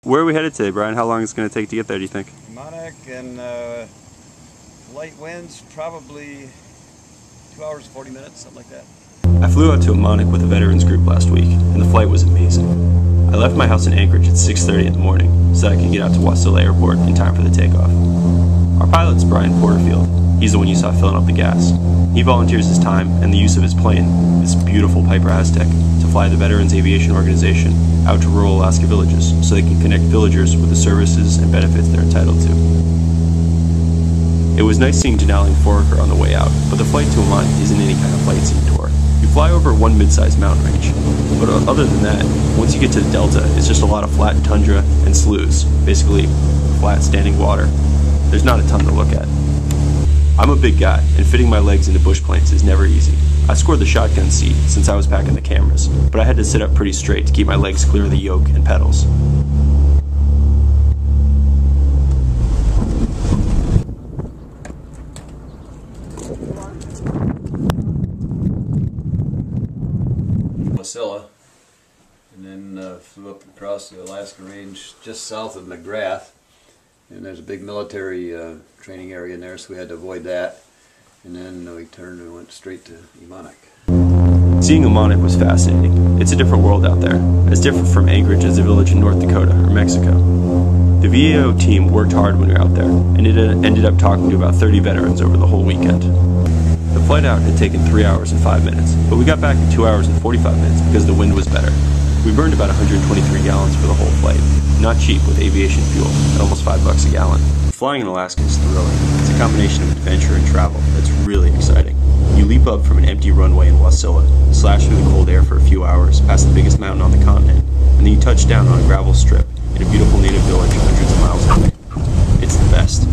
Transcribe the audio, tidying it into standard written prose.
Where are we headed today, Brian? How long is it going to take to get there, do you think? Emmonak and light winds, probably 2 hours, 40 minutes, something like that. I flew out to Emmonak with a veterans group last week, and the flight was amazing. I left my house in Anchorage at 6:30 in the morning so that I could get out to Wasilla Airport in time for the takeoff. Our pilot's Brian Porterfield. He's the one you saw filling up the gas. He volunteers his time and the use of his plane, this beautiful Piper Aztec, to fly the Veterans Aviation Organization out to rural Alaska villages so they can connect villagers with the services and benefits they're entitled to. It was nice seeing Denali and Foraker on the way out, but the flight to Emmonak isn't any kind of sightseeing tour. You fly over one mid-sized mountain range, but other than that, once you get to the delta, it's just a lot of flat tundra and sloughs, basically flat standing water. There's not a ton to look at. I'm a big guy, and fitting my legs into bush planes is never easy. I scored the shotgun seat since I was packing the cameras, but I had to sit up pretty straight to keep my legs clear of the yoke and pedals. Wasilla, and then flew up across the Alaska Range just south of McGrath, and there's a big military training area in there, so we had to avoid that, and then we turned and went straight to Emmonak. Seeing Emmonak was fascinating. It's a different world out there, as different from Anchorage as a village in North Dakota or Mexico. The VAO team worked hard when we were out there, and it ended up talking to about 30 veterans over the whole weekend. The flight out had taken 3 hours and 5 minutes, but we got back in 2 hours and 45 minutes because the wind was better. We burned about 123 gallons for the whole flight. Not cheap with aviation fuel, at almost $5 a gallon. Flying in Alaska is thrilling. It's a combination of adventure and travel that's really exciting. You leap up from an empty runway in Wasilla, slash through the cold air for a few hours, past the biggest mountain on the continent, and then you touch down on a gravel strip in a beautiful native village hundreds of miles away. It's the best.